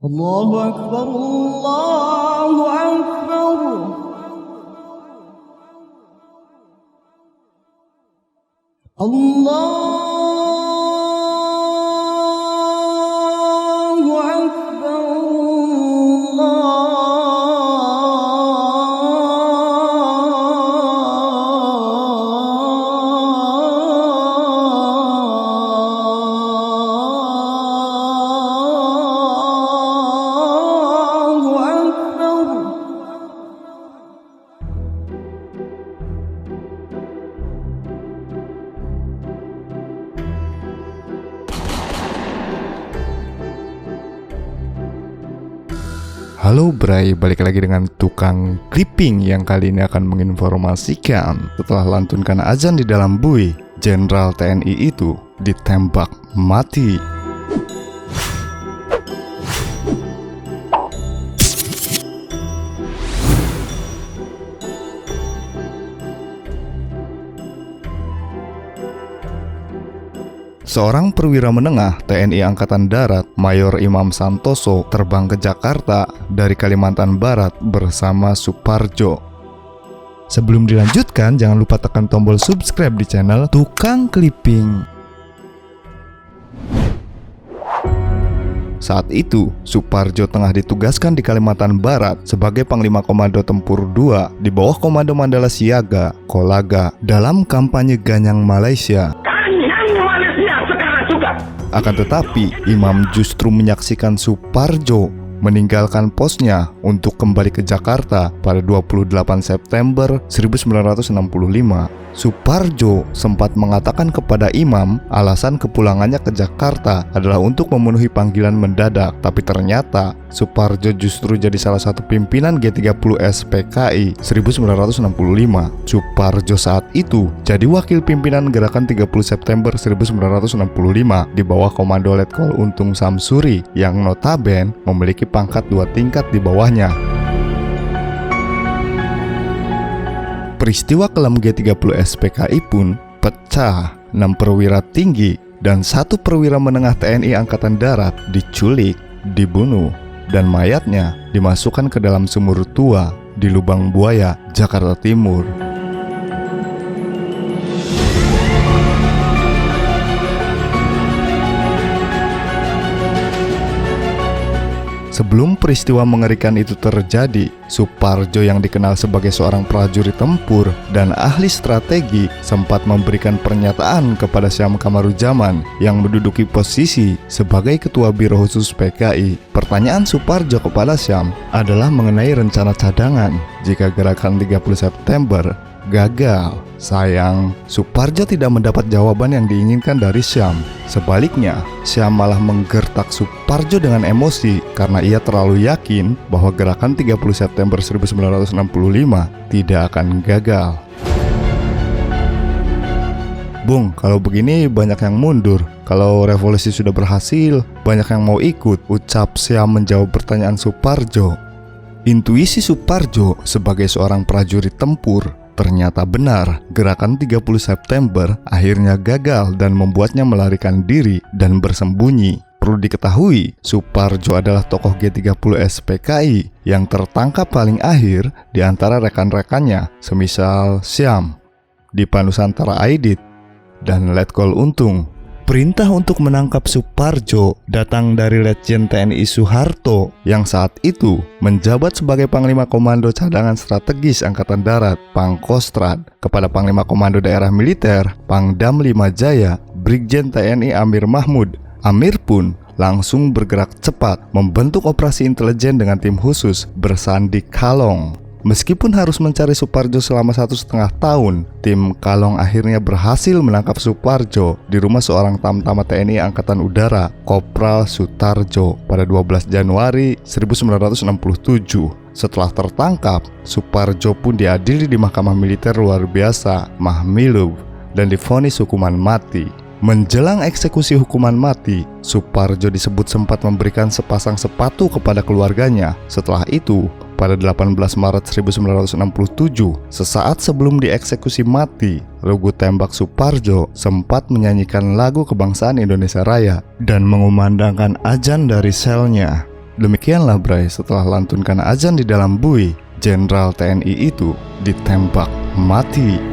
Allahu Akbar, Allahu Akbar. Allahu Akbar, Allahu Akbar. Halo Bray, balik lagi dengan tukang clipping yang kali ini akan menginformasikan setelah lantunkan azan di dalam bui, Jenderal TNI itu ditembak mati. Seorang perwira menengah TNI Angkatan Darat, Mayor Imam Santoso, terbang ke Jakarta dari Kalimantan Barat bersama Suparjo. Sebelum dilanjutkan, jangan lupa tekan tombol subscribe di channel Tukang Clipping. Saat itu, Suparjo tengah ditugaskan di Kalimantan Barat sebagai Panglima Komando Tempur II di bawah Komando Mandala Siaga, Kolaga, dalam kampanye Ganyang Malaysia. Akan tetapi, Imam justru menyaksikan Suparjo meninggalkan posnya untuk kembali ke Jakarta pada 28 September 1965. Suparjo sempat mengatakan kepada Imam alasan kepulangannya ke Jakarta adalah untuk memenuhi panggilan mendadak, tapi ternyata Suparjo justru jadi salah satu pimpinan G30S PKI 1965. Suparjo saat itu jadi wakil pimpinan gerakan 30 September 1965 di bawah komando Letkol Untung Samsuri yang notaben memiliki pangkat 2 tingkat di bawahnya. Peristiwa kelam G30S PKI pun pecah. 6 perwira tinggi dan 1 perwira menengah TNI Angkatan Darat diculik, dibunuh, dan mayatnya dimasukkan ke dalam sumur tua di Lubang Buaya, Jakarta Timur. Sebelum peristiwa mengerikan itu terjadi, Suparjo yang dikenal sebagai seorang prajurit tempur dan ahli strategi sempat memberikan pernyataan kepada Syam Kamaruzaman yang menduduki posisi sebagai Ketua Biro Khusus PKI. Pertanyaan Suparjo kepada Syam adalah mengenai rencana cadangan jika gerakan 30 September gagal. Sayang, Suparjo tidak mendapat jawaban yang diinginkan dari Syam. Sebaliknya, Syam malah menggertak Suparjo dengan emosi karena ia terlalu yakin bahwa gerakan 30 September 1965 tidak akan gagal. Bung, kalau begini banyak yang mundur. Kalau revolusi sudah berhasil, banyak yang mau ikut, ucap Syam menjawab pertanyaan Suparjo. Intuisi Suparjo sebagai seorang prajurit tempur ternyata benar. Gerakan 30 September akhirnya gagal dan membuatnya melarikan diri dan bersembunyi. Perlu diketahui, Suparjo adalah tokoh G30S PKI yang tertangkap paling akhir di antara rekan-rekannya, semisal Syam, Dipa Nusantara Aidit, dan Letkol Untung. Perintah untuk menangkap Suparjo datang dari Letjen TNI Soeharto yang saat itu menjabat sebagai Panglima Komando Cadangan Strategis Angkatan Darat, Pangkostrat, kepada Panglima Komando Daerah Militer, Pangdam 5 Jaya, Brigjen TNI Amir Mahmud. Amir pun langsung bergerak cepat membentuk operasi intelijen dengan tim khusus bersandi Kalong. Meskipun harus mencari Suparjo selama 1,5 tahun, tim Kalong akhirnya berhasil menangkap Suparjo di rumah seorang tamtama TNI Angkatan Udara, Kopral Sutarjo, pada 12 Januari 1967. Setelah tertangkap, Suparjo pun diadili di Mahkamah Militer Luar Biasa, Mahmilub, dan divonis hukuman mati. Menjelang eksekusi hukuman mati, Suparjo disebut sempat memberikan sepasang sepatu kepada keluarganya. Setelah itu, pada 18 Maret 1967, sesaat sebelum dieksekusi mati, Lugu Tembak Suparjo sempat menyanyikan lagu kebangsaan Indonesia Raya dan mengumandangkan azan dari selnya. Demikianlah Bray, setelah lantunkan azan di dalam bui, Jenderal TNI itu ditembak mati.